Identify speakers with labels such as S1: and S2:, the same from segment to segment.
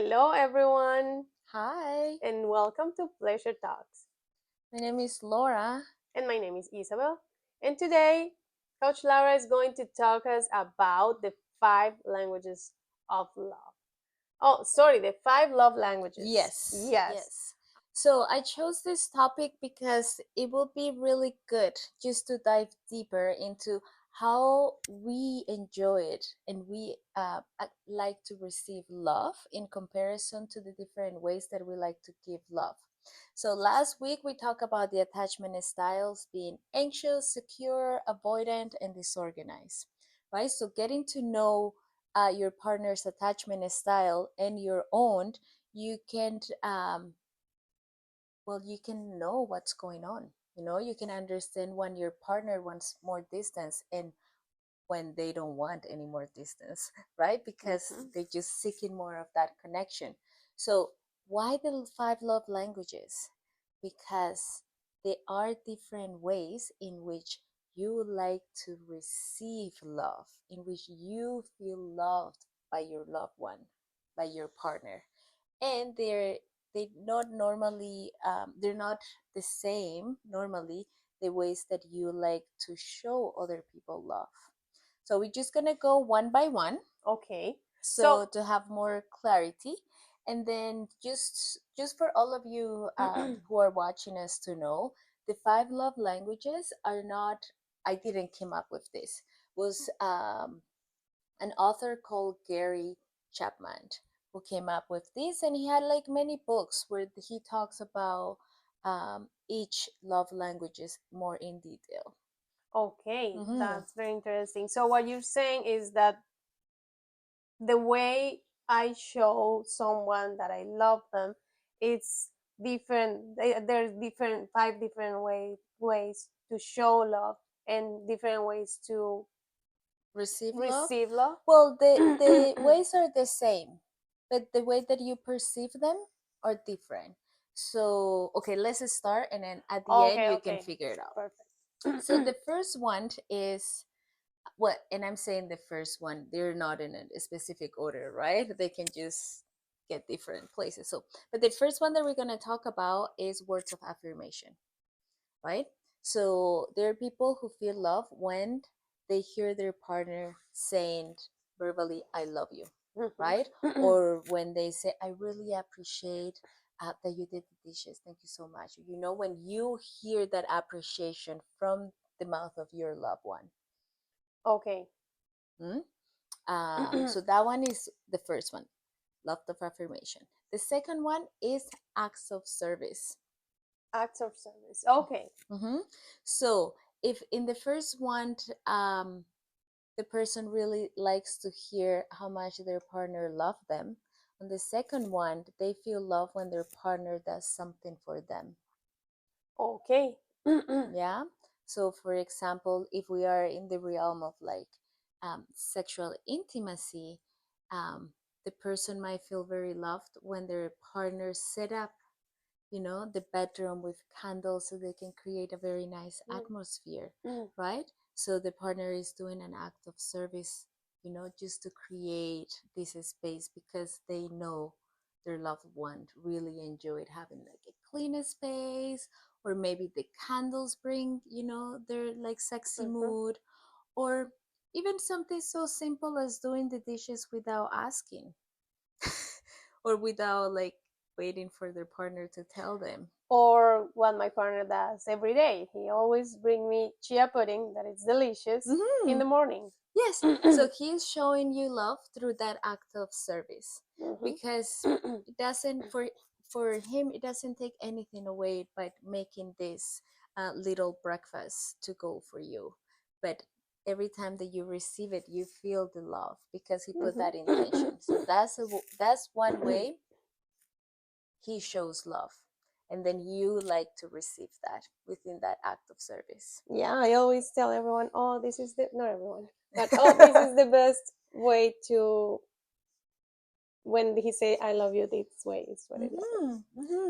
S1: Hello, everyone,
S2: Hi,
S1: and welcome to Pleasure Talks.
S2: my name is Laura.
S1: And my name is Isabel. And today, Coach Laura is going to talk us about the five languages of love. Oh, sorry, the five love languages.
S2: Yes,
S1: Yes.
S2: yes. So I chose this topic because it will be really good just to dive deeper into how we enjoy it and we like to receive love in comparison to the different ways that we like to give love. So last week we talked about the attachment styles being anxious, secure, avoidant, and disorganized, right? So getting to know your partner's attachment style and your own, you can you can know what's going on. You can understand when your partner wants more distance and when they don't want any more distance, right? Because they're just seeking more of that connection. So why the five love languages? Because there are different ways in which you like to receive love, in which you feel loved by your loved one, by your partner. And they're not the same normally, the ways that you like to show other people love. So we're just gonna go one by one.
S1: Okay.
S2: So to have more clarity, and then just for all of you who are watching us to know, the five love languages are not. I didn't come up with this. Was an author called Gary Chapman who came up with this, and he had like many books where he talks about each love languages more in detail.
S1: Okay,
S2: Mm-hmm.
S1: that's very interesting. So, what you're saying is that the way I show someone that I love them, it's different. There's different five different ways to show love and different ways to
S2: Receive love.
S1: receive love.
S2: Well, the ways are the same, but the way that you perceive them are different. So okay, let's start, and then at the end
S1: Okay,
S2: you can
S1: okay,
S2: figure it out.
S1: perfect.
S2: So the first one is what, and I'm saying the first one, they're not in a specific order, right? They can just get different places. So, but the first one that we're going to talk about is words of affirmation, right? So there are people who feel love when they hear their partner saying verbally, I love you, right? Or when they say, I really appreciate that you did the dishes. Thank you so much. When you hear that appreciation from the mouth of your loved one.
S1: Okay.
S2: Hmm? So that one is the first one, love of affirmation. The second one is acts of service.
S1: Acts of service. Okay.
S2: Mm-hmm. So if in the first one, the person really likes to hear how much their partner love them, on the second one, they feel love when their partner does something for them.
S1: Okay.
S2: Yeah. So for example, if we are in the realm of like sexual intimacy, um, the person might feel very loved when their partner set up, the bedroom with candles so they can create a very nice atmosphere, right? So the partner is doing an act of service, just to create this space because they know their loved one really enjoyed having like a clean space, or maybe the candles bring, their like sexy mood, or even something so simple as doing the dishes without asking or without like waiting for their partner to tell them.
S1: Or what my partner does every day. He always bring me chia pudding that is delicious in the morning.
S2: Yes, so he's showing you love through that act of service because it doesn't for him it doesn't take anything away by making this little breakfast to go for you, but every time that you receive it you feel the love because he put that intention. So that's one way he shows love, and then you like to receive that within that act of service.
S1: Yeah, I always tell everyone, oh, this is the, not everyone, but oh, this is the best way to, when he say, I love you, this way is what it is.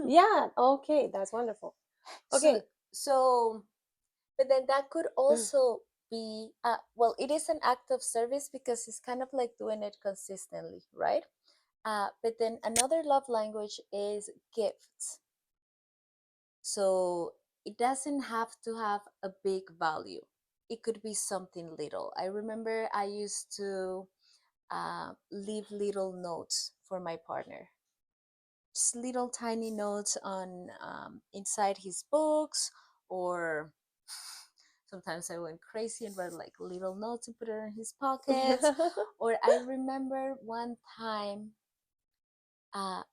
S1: Yeah, okay, that's wonderful. Okay.
S2: So but then that could also be well, it is an act of service because it's kind of like doing it consistently, right? But then another love language is gifts. So it doesn't have to have a big value. It could be something little. I remember I used to leave little notes for my partner, just little tiny notes on inside his books, or sometimes I went crazy and wrote like little notes and put it in his pockets. Or I remember one time uh,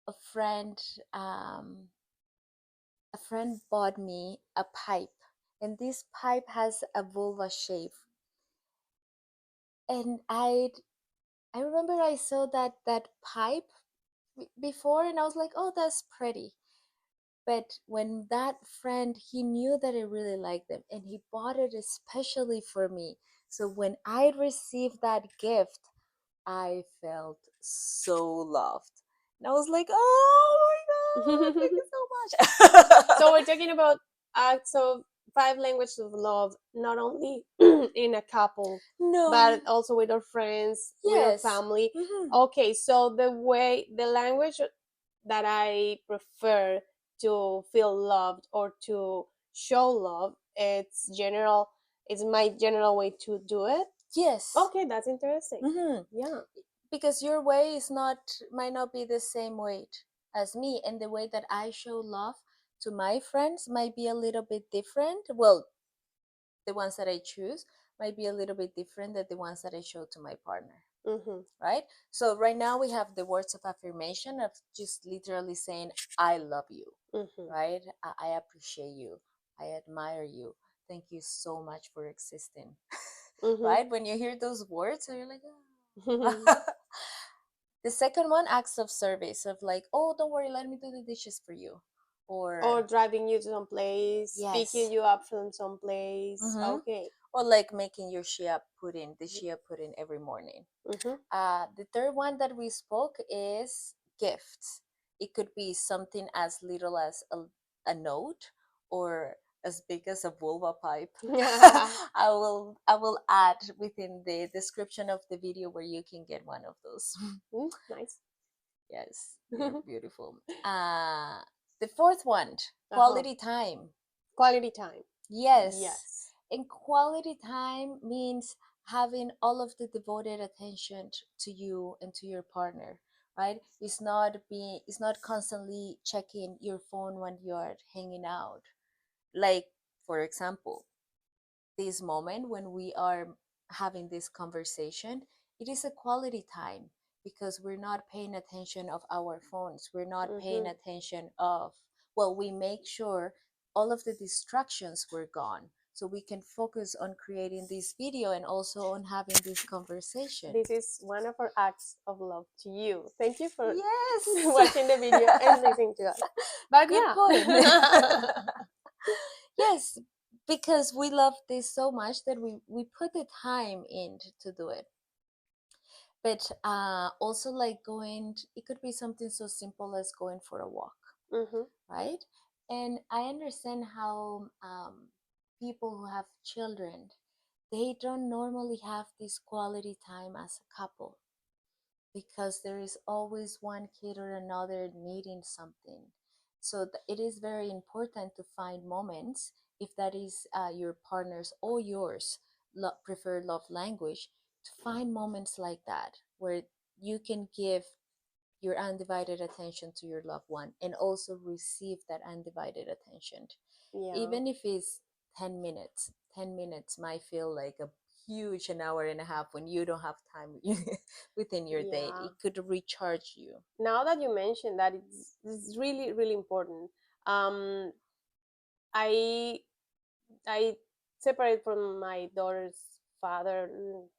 S2: a friend um, a friend bought me a pipe, and this pipe has a vulva shape. And I remember I saw that pipe before, and I was like, oh, that's pretty. But when that friend, he knew that I really liked them, and he bought it especially for me. So when I received that gift, I felt so loved. And I was like, oh my God, thank you so much.
S1: So we're talking about acts of 5 languages of love, not only in a couple,
S2: No,
S1: but also with our friends, with our
S2: yes.
S1: family.
S2: Hmm.
S1: Okay, so the language that I prefer to feel loved or to show love, it's my general way to do it.
S2: Yes.
S1: Okay, that's interesting.
S2: Hmm.
S1: Yeah.
S2: Because your way is not might not be the same weight as me, and the way that I show love to my friends might be a little bit different. Well, the ones that I choose might be a little bit different than the ones that I show to my partner.
S1: Mhm.
S2: Right? So right now we have the words of affirmation of just literally saying, I love you,
S1: Mhm.
S2: right? I appreciate you. I admire you. Thank you so much for existing.
S1: Mhm.
S2: Right? When you hear those words, you're like,
S1: Mhm.
S2: oh. The second one, acts of service of like, oh, don't worry, let me do the dishes for you.
S1: Or
S2: Or,
S1: driving you to some place,
S2: yes.
S1: picking you up from some place.
S2: Mm-hmm.
S1: Okay.
S2: Or like making your the shea pudding every morning.
S1: Mhm.
S2: The third one that we spoke is gifts. It could be something as little as a note, or as big as a vulva pipe. I will add within the description of the video where you can get one of those.
S1: Nice.
S2: Yes, they're beautiful. The fourth one,
S1: Uh-huh.
S2: quality time.
S1: Quality time.
S2: Yes.
S1: Yes.
S2: And quality time means having all of the devoted attention to you and to your partner, right? It's not constantly checking your phone when you're hanging out. Like, for example, this moment when we are having this conversation, it is a quality time because we're not paying attention of our phones. We're not paying
S1: Mhm.
S2: attention of, well, we make sure all of the distractions were gone so we can focus on creating this video and also on having this conversation.
S1: This is one of our acts of love to you. Thank you for
S2: Yes.
S1: watching the video and listening to us. But
S2: Good
S1: yeah.
S2: point. Yes, because we love this so much that we put the time in to do it. But also like it could be something so simple as going for a walk,
S1: Mhm.
S2: right? And I understand how people who have children, they don't normally have this quality time as a couple because there is always one kid or another needing something. So it is very important to find moments, if that is your partner's or yours preferred love language, to find moments like that where you can give your undivided attention to your loved one and also receive that undivided attention.
S1: Yeah.
S2: Even if it's 10 minutes, 10 minutes might feel like a huge an hour and a half when you don't have time within your day.
S1: Yeah.
S2: It could recharge you.
S1: Now that you mentioned that, it's really really important. Um, I I separated from my daughter's father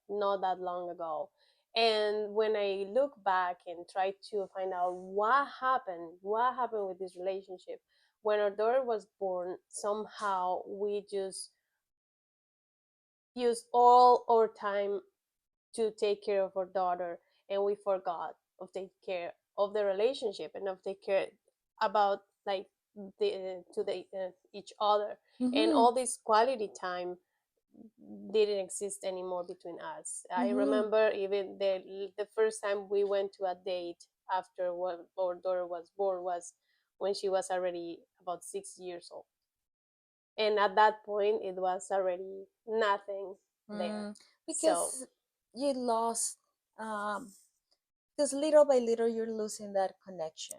S1: not that long ago. And when I look back and try to find out what happened with this relationship, when our daughter was born, somehow we just used all our time to take care of our daughter, and we forgot of take care of the relationship and of take care about each other, and
S2: Mm-hmm.
S1: all this quality time didn't exist anymore between us. I
S2: Mm-hmm.
S1: remember even the first time we went to a date after what our daughter was born was when she was already about 6 years old, and at that point it was already nothing there. So
S2: Because you lost, um, because little by little you're losing that connection,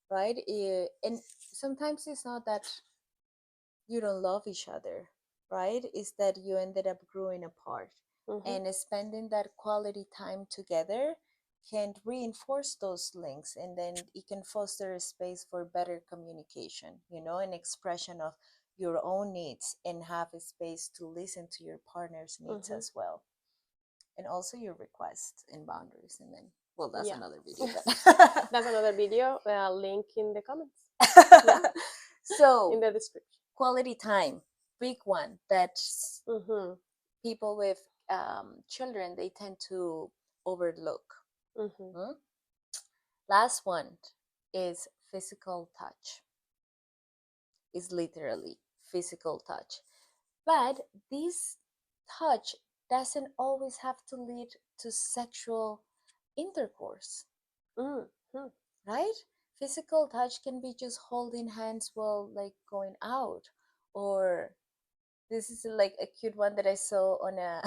S2: right? And sometimes it's not that you don't love each other, right? It's that you ended up growing apart.
S1: mhm,
S2: And spending that quality time together can reinforce those links, and then it can foster a space for better communication, an expression of your own needs, and have a space to listen to your partner's needs
S1: mhm,
S2: as well, and also your requests and boundaries. And then, well, that's
S1: yeah.
S2: another video,
S1: That's another video. Link in the comments. Yeah,
S2: but
S1: in
S2: so
S1: the description.
S2: quality time, big one that
S1: Mhm,
S2: people with children, they tend to overlook.
S1: mhm,
S2: Hmm? Last one is physical touch. Is literally physical touch, but this touch doesn't always have to lead to sexual intercourse,
S1: mhm,
S2: right? Physical touch can be just holding hands while like going out, or this is like a cute one that I saw on a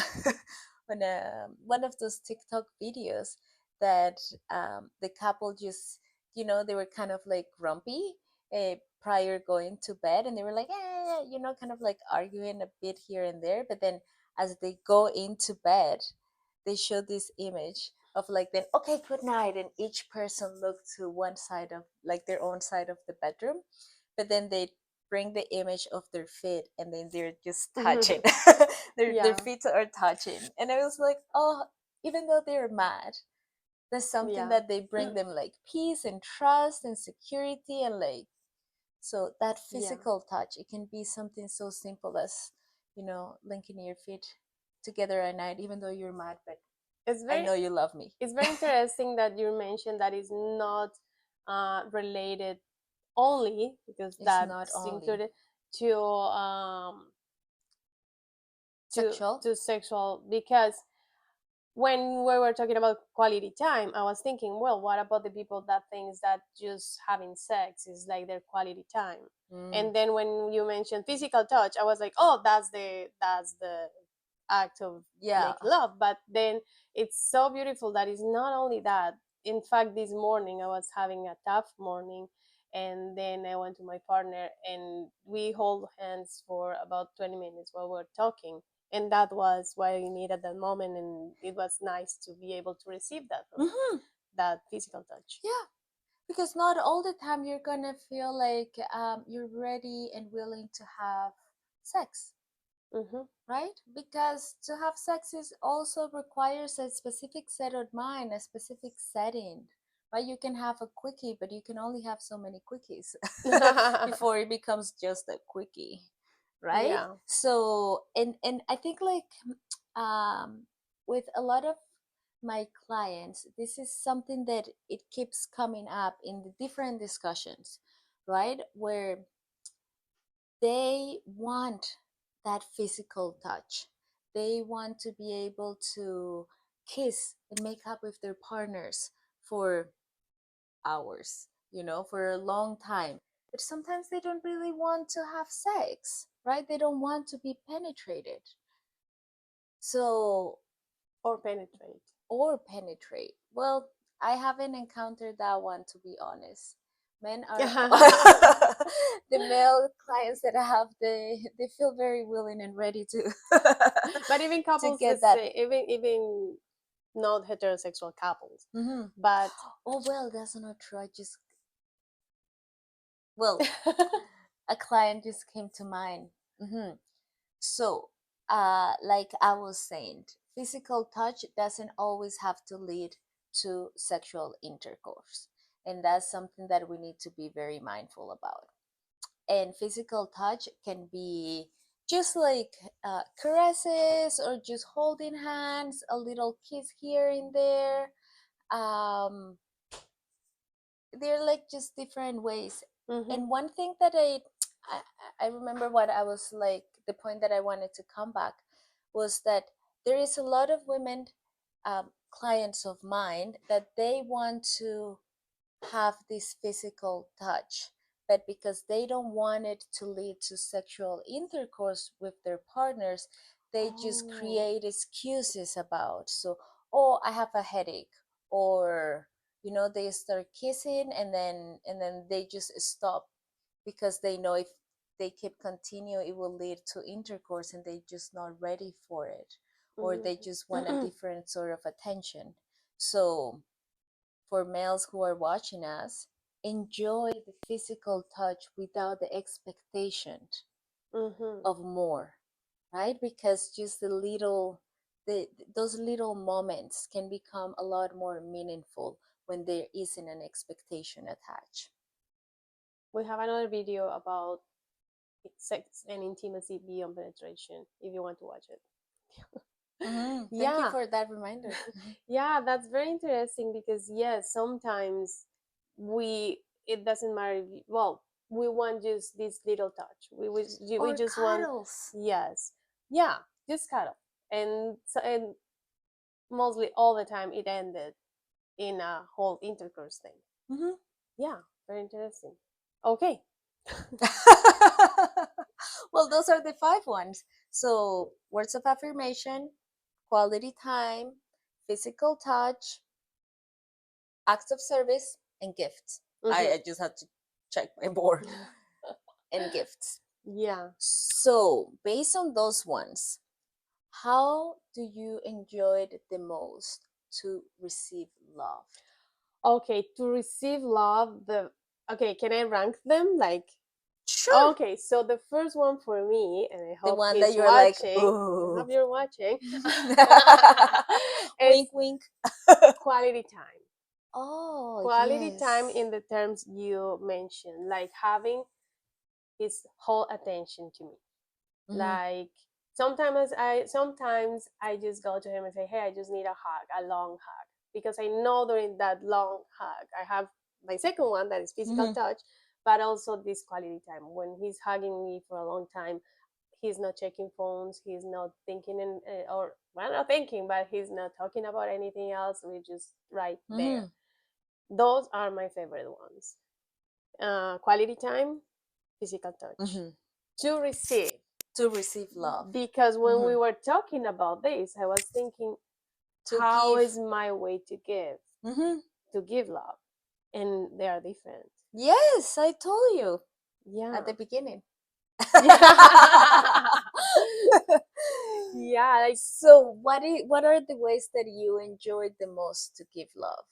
S2: on a one of those TikTok videos that the couple just, they were kind of like grumpy prior going to bed, and they were like, kind of like arguing a bit here and there, but then as they go into bed, they show this image of like, then okay, good night, and each person looked to one side of like their own side of the bedroom, but then they bring the image of their feet, and then they're just touching.
S1: mhm.
S2: Their
S1: Yeah,
S2: feet are touching, and I was like, oh, even though they're mad, there's something
S1: yeah,
S2: that they bring them, like peace and trust and security, and like, so that
S1: yeah.
S2: physical touch, it can be something so simple as, linking your feet together at night, even though you're mad, but
S1: It's
S2: I
S1: very
S2: know you love me.
S1: it's very interesting that you mentioned that is not related only, because
S2: It's not
S1: that's
S2: only
S1: included, to
S2: sexual.
S1: to sexual, because when we were talking about quality time, I was thinking, well, what about the people that thinks that just having sex is like their quality time?
S2: Mm,
S1: And then when you mentioned physical touch, I was like, oh, that's the act of
S2: yeah.
S1: making love. But then it's so beautiful that it's not only that. In fact, this morning I was having a tough morning, and then I went to my partner and we hold hands for about 20 minutes while we are talking, and that was what I needed at that moment, and it was nice to be able to receive that from him,
S2: Hmm.
S1: that physical touch.
S2: Yeah, because not all the time you're gonna feel like you're ready and willing to have sex,
S1: Mm-hmm.
S2: right? Because to have sex is also requires a specific set of mind, a specific setting, right? You can have a quickie, but you can only have so many quickies before it becomes just a quickie, right?
S1: Yeah.
S2: So, and I think like um, with a lot of my clients, this is something that it keeps coming up in the different discussions, right? Where they want that physical touch. They want to be able to kiss and make up with their partners for hours, for a long time. But sometimes they don't really want to have sex, right? They don't want to be penetrated. So,
S1: Or penetrate.
S2: or penetrate. Well, I haven't encountered that one, to be honest. Men are the male clients that I have, they feel very willing and ready to
S1: But even
S2: to
S1: couples,
S2: get
S1: let's
S2: that.
S1: say, even not heterosexual couples,
S2: Hmm.
S1: but
S2: Oh well, that's not true. I just, well, a client just came to mind. Hmm. So, like I was saying, physical touch doesn't always have to lead to sexual intercourse. And that's something that we need to be very mindful about. And physical touch can be just like caresses, or just holding hands, a little kiss here and there. Um, they're like just different ways.
S1: mm-hmm,
S2: And one thing that I remember what I was like, the point that I wanted to come back. was that there is a lot of women, clients of mine, that they want to have this physical touch, but because they don't want it to lead to sexual intercourse with their partners, they just
S1: Oh.
S2: create excuses about. So, oh, I have a headache, or they start kissing, and then they just stop because they know if they keep continue, it will lead to intercourse, and they just not ready for it, or they just want a
S1: Mhm.
S2: different sort of attention. So for males who are watching us, enjoy the physical touch without the expectation
S1: Mhm.
S2: of more, right? Because just the those little moments can become a lot more meaningful when there isn't an expectation attached.
S1: We have another video about sex and intimacy beyond penetration if you want to watch it.
S2: Thank you
S1: Yeah.
S2: for that reminder.
S1: Yeah, that's very interesting because yes, sometimes we it doesn't matter well, we want just this little touch. We
S2: Or
S1: just want
S2: cuddles.
S1: yes. Yeah, just cuddle. And mostly all the time it ended in a whole intercourse thing.
S2: Mhm.
S1: Yeah, very interesting. Okay.
S2: Well, those are the five ones. So, words of affirmation, quality time, physical touch, acts of service, and gifts.
S1: Mhm.
S2: I just had to check my board. And gifts.
S1: Yeah.
S2: So, based on those ones, how do you enjoy it the most to receive love?
S1: Okay, to receive love, the okay, can I rank them? Like,
S2: Sure.
S1: okay, so the first one for me, and I
S2: The
S1: hope
S2: one that
S1: he's
S2: you're like,
S1: watching. I
S2: ooh.
S1: hope you're watching. It's
S2: Wink, wink.
S1: quality time.
S2: Oh,
S1: Quality time
S2: yes.
S1: in the terms you mentioned, like having his whole attention to me.
S2: Mm-hmm.
S1: Like sometimes I just go to him and say, "Hey, I just need a hug, a long hug," because I know during that long hug I have my second one that is physical
S2: Mm-hmm.
S1: touch, but also this quality time when he's hugging me for a long time. He's not checking phones. He's not thinking or well, not thinking, but he's not talking about anything else. We're just right there.
S2: Mm-hmm.
S1: Those are my favorite ones. Quality time, physical touch.
S2: Mm-hmm.
S1: To receive,
S2: To receive love.
S1: because when
S2: Mm-hmm.
S1: we were talking about this, I was thinking,
S2: To
S1: how
S2: give.
S1: is my way
S2: Mm-hmm.
S1: to give love, and they are different.
S2: Yes, I told you at
S1: Yeah.
S2: the beginning.
S1: Yeah. Yeah, like
S2: So, what are the ways that you enjoyed the most to give love?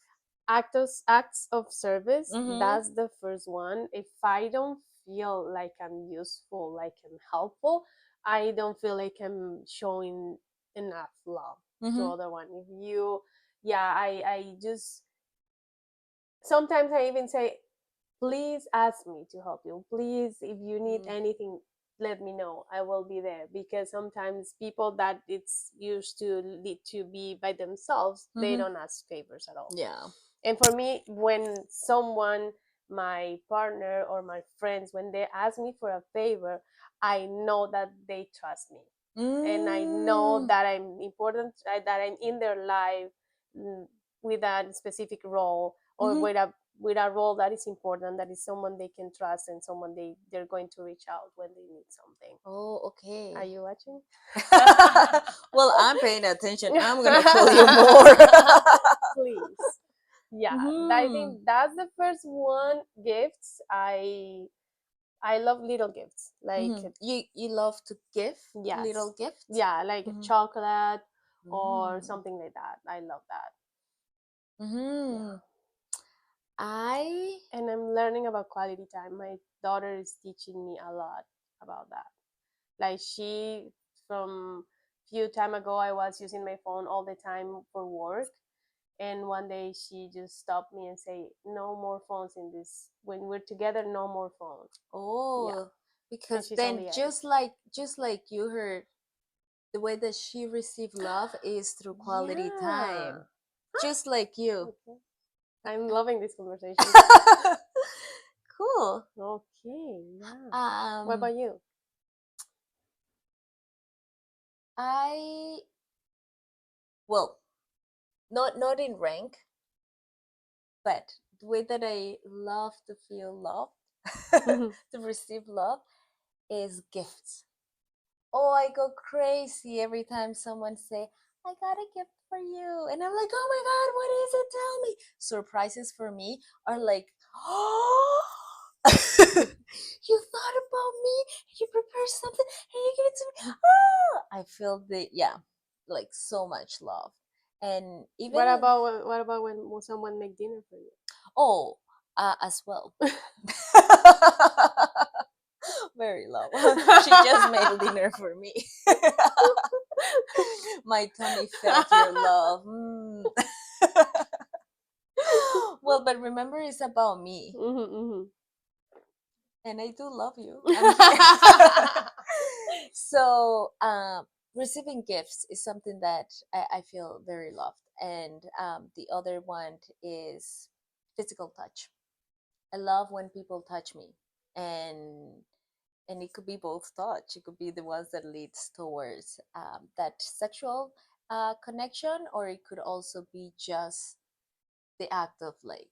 S1: acts of service.
S2: Mm-hmm.
S1: That's the first one. If I don't feel like I'm useful, like I'm helpful, I don't feel like I'm showing enough love to
S2: Mm-hmm.
S1: other one. If you, yeah, I just sometimes I even say, please ask me to help you. Please, if you need anything, let me know. I will be there, because sometimes people that it's used to need to be by themselves, they
S2: Mm-hmm.
S1: don't ask favors at all.
S2: Yeah.
S1: And for me, when someone, my partner or my friends, when they ask me for a favor, I know that they trust me, and I know
S2: Mm.
S1: that I'm important, that I'm in their life, with a specific role, or
S2: Mm-hmm.
S1: with a role that is important, that is someone they can trust, and someone they're going to reach out when they need something.
S2: Oh,
S1: Are
S2: okay.
S1: you watching?
S2: Well, I'm paying attention. I'm gonna kill you more.
S1: Please. Yeah, I
S2: Mm-hmm.
S1: think that's the first one. Gifts. I love little gifts. Like
S2: Mm-hmm. You love to give little
S1: yes,
S2: gifts.
S1: yeah, like
S2: Mm-hmm.
S1: chocolate or
S2: Mm-hmm.
S1: something like that. I love that. Yeah.
S2: Mm-hmm. I
S1: And I'm learning about quality time. My daughter is teaching me a lot about that. Like she, from few time ago, I was using my phone all the time for work, and one day she just stopped me and say, "No more phones in this. When we're together, no more phone." Yeah,
S2: oh,
S1: and
S2: because
S1: she's
S2: then
S1: only 8.
S2: just like you heard, the way that she received love is through quality
S1: Yeah.
S2: time, just like you.
S1: Okay. I'm loving this conversation.
S2: Cool.
S1: Okay. Yeah. What
S2: Um,
S1: about you?
S2: I well, not in rank, but the way that I love to feel loved, to receive love, is gifts. Oh, I go crazy every time someone say, "I got a gift for you," and I'm like, "Oh my god, what is it? Tell me." Surprises for me are like, "Oh, you thought about me. You prepared something, and you give it to me." I feel the yeah, like so much love, and even
S1: what about when someone make dinner for you?
S2: oh, as well. Very low. She just made dinner for me. My tummy felt your love. Mm. Well, but remember, it's about me,
S1: Mhm,
S2: and I do love you. I'm here.
S1: mhm.
S2: So, receiving gifts is something that I feel very loved, and the other one is physical touch. I love when people touch me, and it could be both touch. It could be the ones that leads towards that sexual connection, or it could also be just the act of like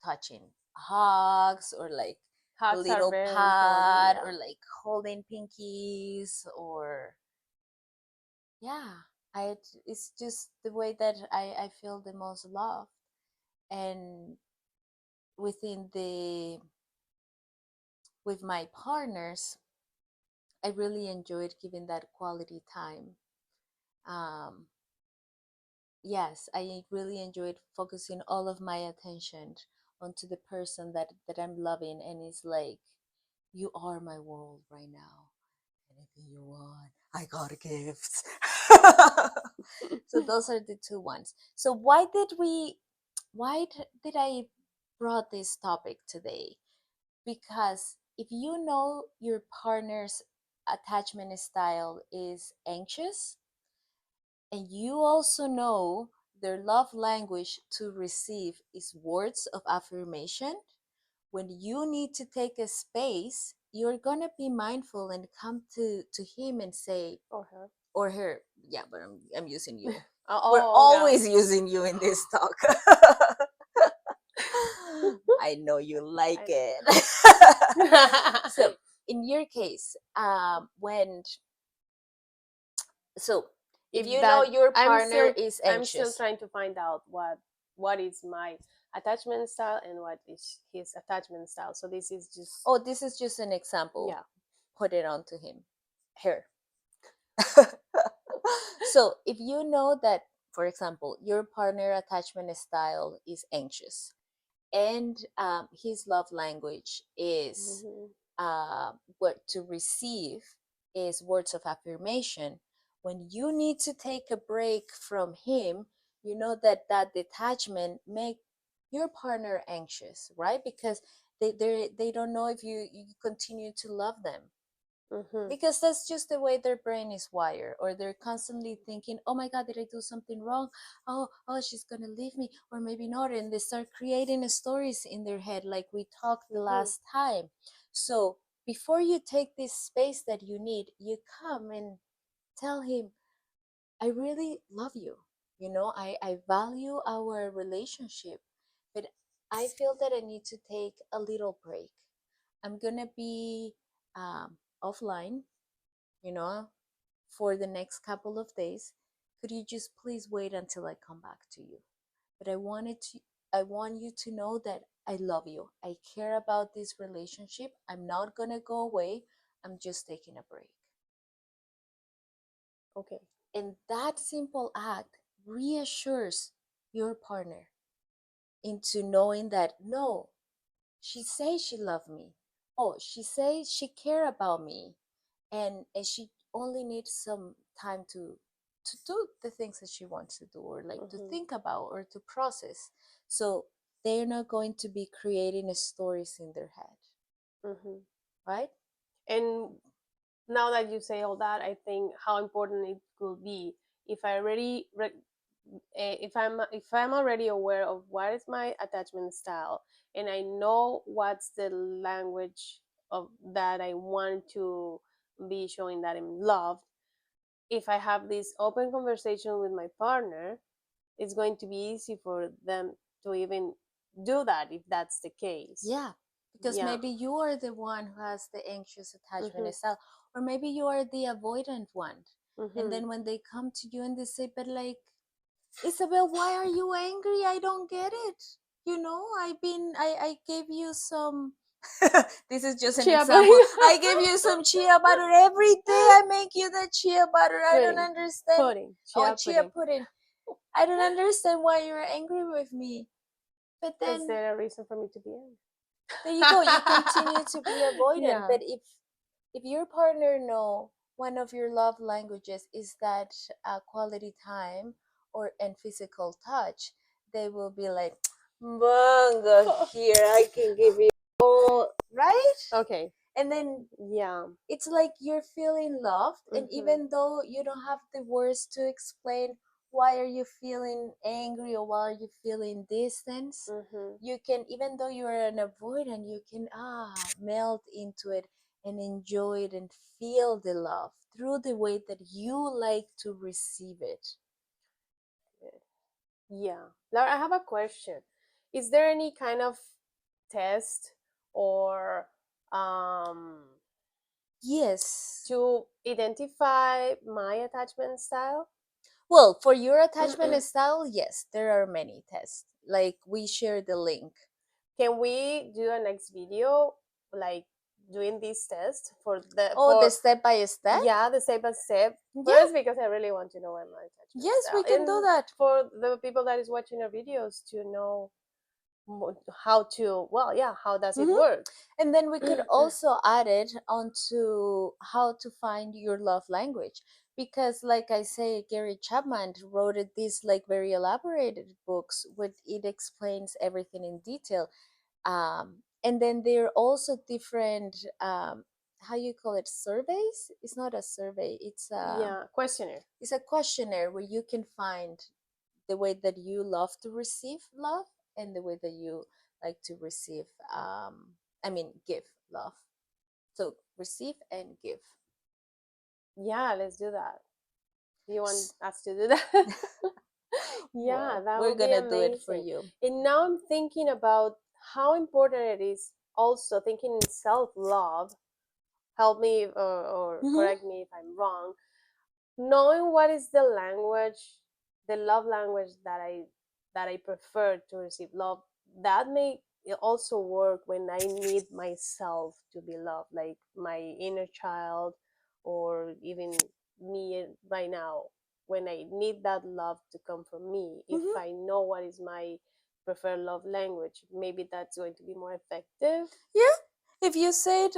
S2: touching, hugs, or like a
S1: Hugs are
S2: little
S1: very important.
S2: pat,
S1: Yeah.
S2: or like holding pinkies, or yeah. It's just the way that I feel the most love, and within the with my partners, I really enjoyed giving that quality time. Um, yes, I really enjoyed focusing all of my attention onto the person that I'm loving, and it's like, you are my world right now. Anything you want, I got gifts. So those are the two ones. So why did I brought this topic today? Because if you know your partner's attachment style is anxious, and you also know their love language to receive is words of affirmation, when you need to take a space, you're going to be mindful and come to him and say,
S1: Or her.
S2: or her, yeah, but I'm using you. We're
S1: Oh, yeah.
S2: always using you in this talk. I know you like
S1: I
S2: it. So, in your case, when so if
S1: if
S2: you know
S1: that
S2: your partner is
S1: I'm still
S2: anxious.
S1: trying to find out what is my attachment style and what is his attachment style. So this is just
S2: Oh, this is just an example.
S1: yeah.
S2: Put it on to him. Her. So if you know that, for example, your partner attachment style is anxious, and his love language is
S1: Hmm.
S2: what to receive is words of affirmation. When you need to take a break from him, you know that that detachment make your partner anxious, right? Because they don't know if you continue to love them,
S1: Hmm.
S2: because that's just the way their brain is wired, or they're constantly thinking, oh my god, did I do something wrong? Oh, she's gonna leave me, or maybe not, and they start creating stories in their head like we talked the
S1: Hmm.
S2: last time. So before you take this space that you need, you come and tell him, I really love you, I value our relationship, but I feel that I need to take a little break. I'm gonna be offline, you know, for the next couple of days. Could you just please wait until I come back to you? But I want you to know that I love you. I care about this relationship. I'm not going to go away. I'm just taking a break.
S1: Okay.
S2: And that simple act reassures your partner into knowing that no, she says she loves me. Oh, she says she care about me, and she only needs some time to do the things that she wants to do, or like to
S1: Hmm.
S2: think about or to process. So they're not going to be creating stories in their head,
S1: Hmm.
S2: right?
S1: And now that you say all that, I think how important it could be if I already if I'm already aware of what is my attachment style, and I know what's the language of that I want to be showing that I'm loved. if I have this open conversation with my partner, it's going to be easy for them to even do that if that's the case.
S2: Yeah, because
S1: Yeah.
S2: maybe you are the one who has the anxious attachment
S1: Mhm.
S2: style, or maybe you are the avoidant one. And
S1: Mhm.
S2: then when they come to you and they say, but like, Isabel, why are you angry? I don't get it. You know, I gave you some. This is just an
S1: Chia
S2: example.
S1: pudding.
S2: I gave you some chia butter every day. I make you the chia butter. I don't
S1: Pudding.
S2: understand.
S1: Pudding.
S2: Oh,
S1: Chia
S2: chia
S1: pudding.
S2: pudding. I don't understand why you're angry with me. But
S1: Is
S2: then
S1: there a reason for me to be angry?
S2: there you go. You continue to be avoidant.
S1: Yeah.
S2: But if your partner know one of your love languages is that quality time or and physical touch, they will be like, Manga, here I can give you all right.
S1: Okay.
S2: And then
S1: Yeah.
S2: it's like you're feeling loved, and
S1: Mhm.
S2: even though you don't have the words to explain why are you feeling angry or why are you feeling distance,
S1: Mhm.
S2: you can, even though you're an avoidant, you can melt into it and enjoy it and feel the love through the way that you like to receive it.
S1: Yeah. Laura, I have a question. Is there any kind of test or
S2: Yes.
S1: to identify my attachment style?
S2: Well, for your attachment style, yes, there are many tests. Like we share the link.
S1: Can we do a next video like doing this test for the
S2: Oh, the
S1: for
S2: step by step?
S1: yeah, the step by step?
S2: Yeah.
S1: First, because I really want to know what my attachment
S2: Yes,
S1: style,
S2: we can do
S1: and
S2: that.
S1: for the people that is watching our videos to know how to, well, yeah, how does it
S2: Hmm.
S1: work?
S2: And then we could also add it onto how to find your love language. Because, like I say, Gary Chapman wrote it these like very elaborated books where it explains everything in detail. And then there are also different, how you call it, surveys. It's not a survey.
S1: Yeah, questionnaire.
S2: It's a questionnaire where you can find the way that you love to receive love and the way that you like to receive I mean give love. So receive and give.
S1: Yeah, let's do that. You want
S2: S-
S1: us to do that? Yeah,
S2: well,
S1: that
S2: we're
S1: would be
S2: gonna do it for
S1: amazing.
S2: you.
S1: And now I'm thinking about how important it is, also thinking in self love. Help me or
S2: Hmm.
S1: correct me if I'm wrong. Knowing what is the language, the love language that I prefer to receive love, that may also work when I need myself to be loved, like my inner child, or even me right now. When I need that love to come from me, if
S2: Hmm.
S1: I know what is my preferred love language, maybe that's going to be more effective.
S2: Yeah, if you said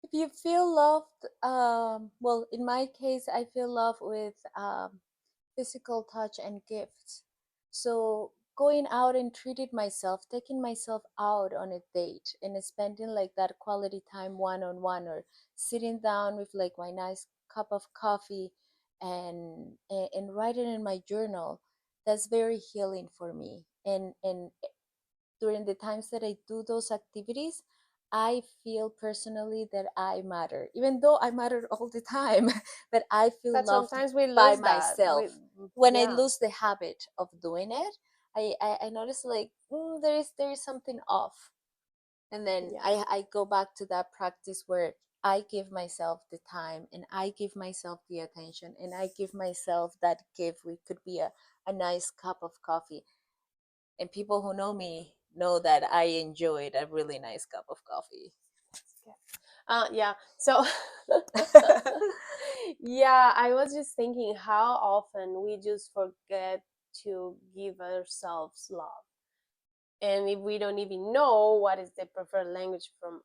S2: if you feel loved, well, in my case, I feel love with physical touch and gifts. So going out and treating myself, taking myself out on a date and spending like that quality time one on one, or sitting down with like my nice cup of coffee and writing in my journal, that's very healing for me. And during the times that I do those activities, I feel personally that I matter, even though I matter all the time, but I feel
S1: But
S2: loved
S1: sometimes we
S2: by
S1: lose that.
S2: myself.
S1: We,
S2: When I
S1: yeah,
S2: lose the habit of doing it, I notice like there is something off. And then
S1: yeah.
S2: I go back to that practice where I give myself the time and I give myself the attention and I give myself that gift. We could be a nice cup of coffee, and people who know me know that I enjoyed a really nice cup of coffee.
S1: Yeah. So, yeah, I was just thinking how often we just forget to give ourselves love. And if we don't even know what is the preferred language from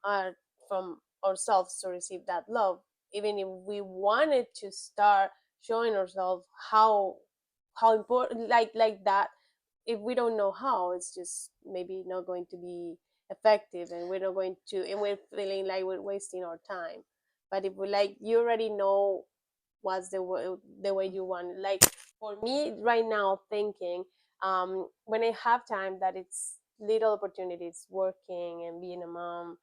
S1: ourselves to receive that love, even if we wanted to start showing ourselves how important, like that, if we don't know how, it's just maybe not going to be effective, and we're not going to, and we're feeling like we're wasting our time. But if we, like, you already know what's the way you want it. Like for me right now, thinking, when I have time, that it's little opportunities working and being a mom,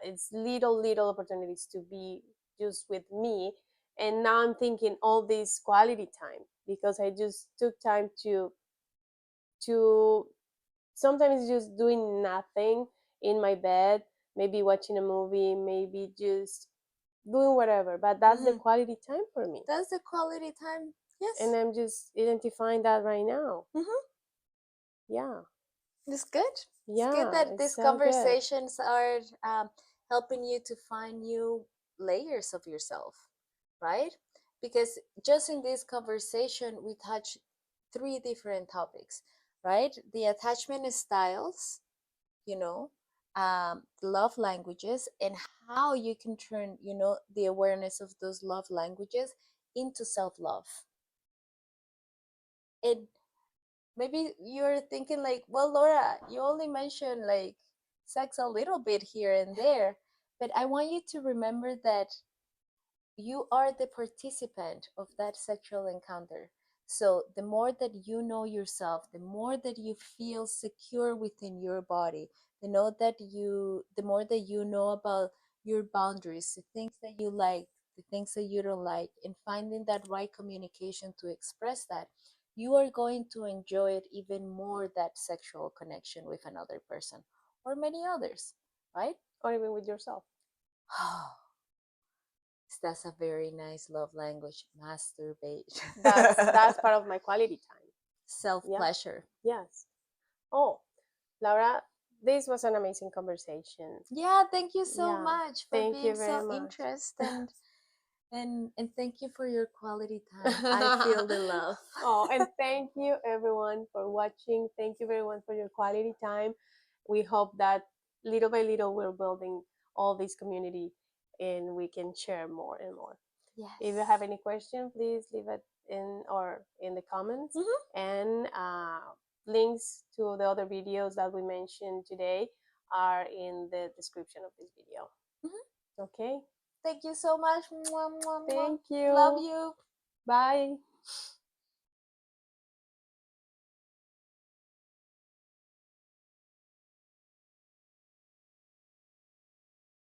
S1: it's little opportunities to be just with me. And now I'm thinking all this quality time, because I just took time to sometimes just doing nothing in my bed, maybe watching a movie, maybe just doing whatever. But that's the
S2: Mhm.
S1: quality time for me.
S2: That's the quality time.
S1: And
S2: Yes.
S1: I'm just identifying that right now.
S2: Mm-hmm.
S1: Yeah.
S2: It's good. It's good
S1: Yeah,
S2: that
S1: it's
S2: these
S1: so good.
S2: conversations are helping you to find new layers of yourself, right? Because just in this conversation, we touch three different topics, right? The attachment styles, you know, love languages, and how you can turn, the awareness of those love languages into self love. And maybe you're thinking like, well, Laura, you only mentioned like sex a little bit here and there, but I want you to remember that you are the participant of that sexual encounter. So the more that you know yourself, the more that you feel secure within your body, the more that you know about your boundaries, the things that you like, the things that you don't like, and finding that right communication to express that, you are going to enjoy it even more, that sexual connection with another person or many others, right?
S1: Or even with yourself.
S2: That's a very nice love language, masturbation.
S1: That's part of my quality time.
S2: Self
S1: Yeah.
S2: pleasure.
S1: Yes. Oh, Laura, this was an amazing conversation.
S2: Yeah, thank you so
S1: Yeah.
S2: much for
S1: Thank you
S2: being
S1: very
S2: so
S1: much.
S2: interested, and thank you for your quality time. I feel the love.
S1: Oh, and thank you everyone for watching. Thank you everyone for your quality time. We hope that little by little we're building all this community and we can share more and more. If you have
S2: Yes.
S1: any question, please leave it in the comments.
S2: Mm-hmm.
S1: And links to the other videos that we mentioned today are in the description of this video.
S2: Mm-hmm.
S1: Okay.
S2: Thank you so much. Mwah, mwah, mwah.
S1: Thank
S2: Love
S1: you.
S2: you.
S1: Bye.